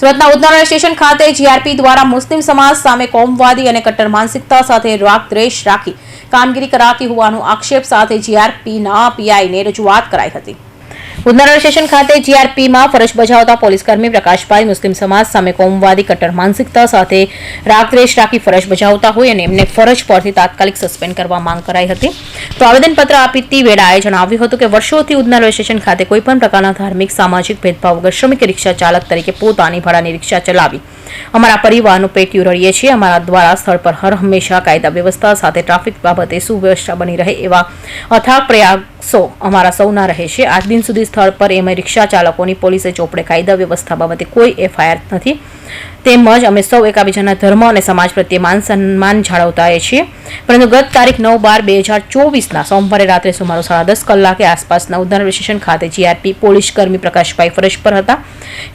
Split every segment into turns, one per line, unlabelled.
સુરતના ઉધના સ્ટેશન ખાતે જીઆરપી દ્વારા મુસ્લિમ સમાજ સામે કોમવાદી અને કટ્ટર માનસિકતા સાથે રાગદ્વેષ રાખી કામગીરી કરાતી હોવાનો આક્ષેપ સાથે જીઆરપીના પીઆઈને રજૂઆત કરાઈ હતી। ઉધના સ્ટેશન ખાતે જીઆરપીમાં ફરજ બજાવતા પોલીસકર્મી પ્રકાશભાઈ મુસ્લિમ સમાજ સામે કોમવાદી કટ્ટર માનસિકતા સાથે રાગદ્વેષ રાખી ફરજ બજાવતા હોય અને એમને ફરજ પરથી તાત્કાલિક સસ્પેન્ડ કરવા માંગ કરાઈ હતી। તો આવેદનપત્ર આપતી વેળાએ જણાવ્યું હતું કે વર્ષોથી ઉધના રેલવે સ્ટેશન ખાતે કોઈપણ પ્રકારના ધાર્મિક સામાજિક ભેદભાવ વગર શ્રમિક રિક્ષા ચાલક તરીકે પોતાની ભાડાની રિક્ષા ચલાવી અમારા પરિવારનું પેટીયું રળીએ છીએ। અમારા દ્વારા સ્થળ પર હર હંમેશા કાયદા વ્યવસ્થા સાથે ટ્રાફિક બાબતે સુવ્યવસ્થા બની રહે એવા અથાગ પ્રયાસો અમારા સૌના રહે છે। આજ દિન સુધી સ્થળ પર અમે રિક્ષા ચાલકોની પોલીસે ચોપડે કાયદા વ્યવસ્થા બાબતે કોઈ એફઆઈઆર નથી, તેમજ અમે સૌ એકબીજાના ધર્મ અને સમાજ પ્રત્યે માન સન્માન જાળવતા છીએ। પરંતુ ગત તારીખ 9/12/2024ના સોમવારે રાત્રે સુમારે 10:30 કલાકે આસપાસના ઉધના રેલવે સ્ટેશન ખાતે જીઆરપી પોલીસ કર્મી પ્રકાશભાઈ ફરજ પર હતા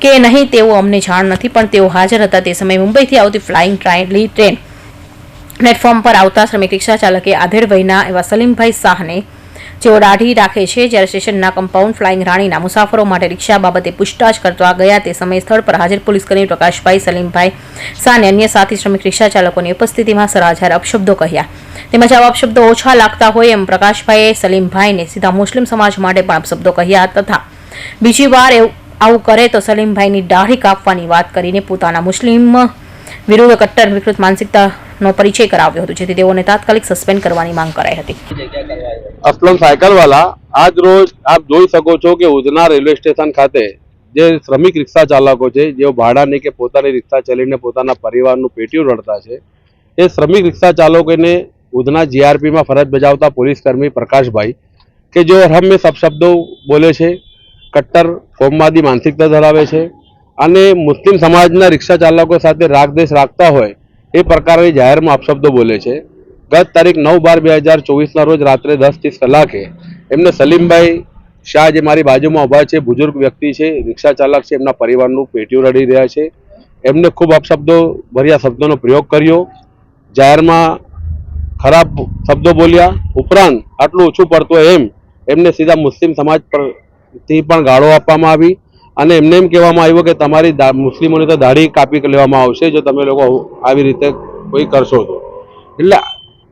કે નહીં તેઓ અમને જાણ નથી, પણ તેઓ હાજર હતા। તે સમયે મુંબઈથી આવતી ફ્લાઇંગ ટ્રેન પ્લેટફોર્મ પર આવતા શ્રમિક રિક્ષા ચાલકે આધેડ વયના એવા સલીમભાઈ શાહને જેઓ દાઢી રાખે છે, જ્યારે સ્ટેશનના કમ્પાઉન્ડ ફ્લાઇંગ રાણીના મુસાફરો માટે રિક્ષા બાબતે પૂછતાછ કરવા ગયા તે સમયે સ્થળ પર હાજર પોલીસકર્મી પ્રકાશભાઈ સલીમભાઈ શાહને અન્ય સાથી શ્રમિક રિક્ષા ચાલકોની ઉપસ્થિતિમાં સરાજાર અપશબ્દો કહ્યા, તેમજ આવા અપશબ્દો ઓછા લાગતા હોય એમ પ્રકાશભાઈએ સલીમભાઈને સીધા મુસ્લિમ સમાજ માટે પણ અપશબ્દો કહ્યા તથા બીજી વાર આવું કરે તો સલીમભાઈની દાઢી કાપવાની વાત કરીને પોતાના મુસ્લિમ વિરુદ્ધ કટ્ટર વિકૃત માનસિકતાનો પરિચય કરાવ્યો હતો, જેથી તેઓને તાત્કાલિક સસ્પેન્ડ કરવાની માંગ કરાઈ હતી।
असलम साइकिल वाला आज रोज आप જોઈ શકો છો કે ઉધના રેલવે સ્ટેશન ખાતે જે શ્રમિક રિક્ષા ચાલકો છે, જેઓ ભાડાની કે પોતાની રિક્ષા ચલાવીને પોતાના પરિવારનું પેટીયું રળતા છે, એ શ્રમિક રિક્ષા ચાલકોને ઉધના જીઆરપીમાં ફરજ બજાવતા પોલીસકર્મી પ્રકાશભાઈ કે જો હંમેશા અપશબ્દો બોલે છે, કટ્ટર કોમવાદી માનસિકતા ધરાવે છે અને મુસ્લિમ સમાજના રિક્ષા ચાલકો સાથે રાગદ્વેષ રાખતા હોય એ પ્રકારની જાહેરમાં અપશબ્દો બોલે છે। ગત તારીખ 9/12/2024ના રોજ રાત્રે 10:30 કલાકે એમને સલીમભાઈ શાહ જે મારી બાજુમાં ઊભા છે, બુઝુર્ગ વ્યક્તિ છે, રિક્ષા ચાલક છે, એમના પરિવારનું પેટીયું રડી રહ્યા છે, એમને ખૂબ અપશબ્દો ભર્યા શબ્દોનો પ્રયોગ કર્યો, જાહેરમાં ખરાબ શબ્દો બોલ્યા, ઉપરાંત આટલું ઓછું પડતું એમ એમને સીધા મુસ્લિમ સમાજ પરથી પણ ગાળો આપવામાં આવી અને એમને એમ કહેવામાં આવ્યું કે તમારી મુસ્લિમોની તો દાઢી કાપી લેવામાં આવશે જો તમે લોકો આવી રીતે કોઈ કરશો તો। એટલે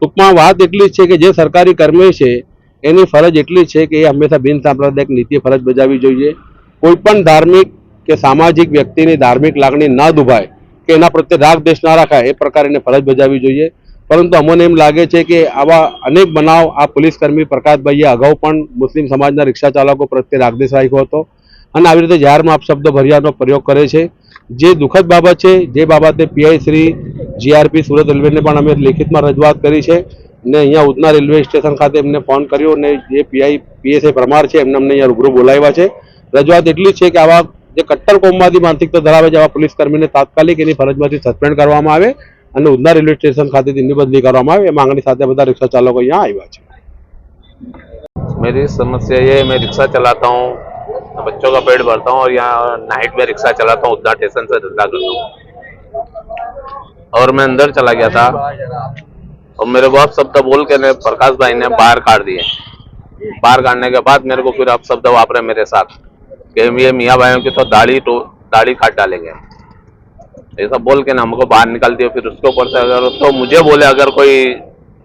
ટૂંકમાં વાત એટલી જ છે કે જે સરકારી કર્મી છે એની ફરજ એટલી છે કે એ હંમેશા બિન સાંપ્રદાયિક નીતિ ફરજ બજાવવી જોઈએ। કોઈ પણ ધાર્મિક કે સામાજિક વ્યક્તિની ધાર્મિક લાગણી ના દુભાય કે એના પ્રત્યે રાગ દ્વેષ ના રાખાય એ પ્રકારે ફરજ બજાવવી જોઈએ। પરંતુ અમને એમ લાગે છે કે આવા અનેક બનાવ આ પોલીસકર્મી પ્રકાશભાઈએ અગાઉ પણ મુસ્લિમ સમાજના રિક્ષા ચાલકો પ્રત્યે રાગદ્વેષ રાખ્યો હતો અને આવી રીતે જાહેરમાં અપશબ્દો ભર્યાનો પ્રયોગ કરે છે, જે દુઃખદ બાબત છે। જે બાબતે પીઆઈ શ્રી જીઆરપી સુરત રેલવેને પણ અમે લેખિતમાં રજૂઆત કરી છે ને અહીંયા ઉધના રેલવે સ્ટેશન ખાતે એમને ફોન કર્યો અને જે પીએસઆઈ પરમાર છે એમને અમને અહીંયા રૂબરૂ બોલાવ્યા છે। રજૂઆત એટલી છે કે આવા જે કટ્ટર કોમવાદી માનસિકતા ધરાવે છે આવા પોલીસકર્મીને તાત્કાલિક એની ફરજમાંથી સસ્પેન્ડ કરવામાં આવે અને ઉધના રેલવે સ્ટેશન ખાતેથી એની બદલી કરવામાં આવે એ માંગણી સાથે બધા રિક્ષા ચાલકો અહીંયા આવ્યા છે।
मेरी समस्या ये है, मैं रिक्शा चलाता हूँ, बच्चों का पेट भरता हूँ और यहाँ नाइट में रिक्शा चलाता हूँ, उधना स्टेशन से धंधा करता हूँ। और मैं अंदर चला गया था और मेरे को अब शब्द बोल के प्रकाश भाई ने बाहर काट दिए। बाहर काटने के बाद मेरे को फिर अब शब्द वापरे मेरे साथ कि ये मियाँ भाइयों की तो दाढ़ी काट डालेंगे, ऐसा बोल के ना हमको बाहर निकाल दिया। फिर उसके ऊपर से अगर तो मुझे बोले, अगर कोई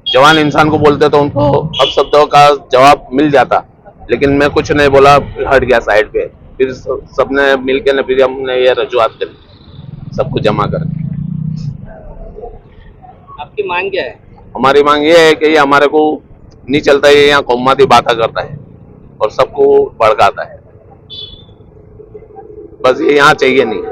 जवान इंसान को बोलते तो उनको अब शब्दों का जवाब मिल जाता, लेकिन मैं कुछ नहीं बोला, हट गया साइड पे। फिर सबने मिलके ने फिर हमने ये रजूआत करी, सब कुछ जमा कर।
आपकी मांग क्या है?
हमारी मांग ये है कि ये हमारे को नहीं चलता है, यहाँ कौमाती बातें करता है और सबको भड़काता है, बस ये यहाँ चाहिए नहीं।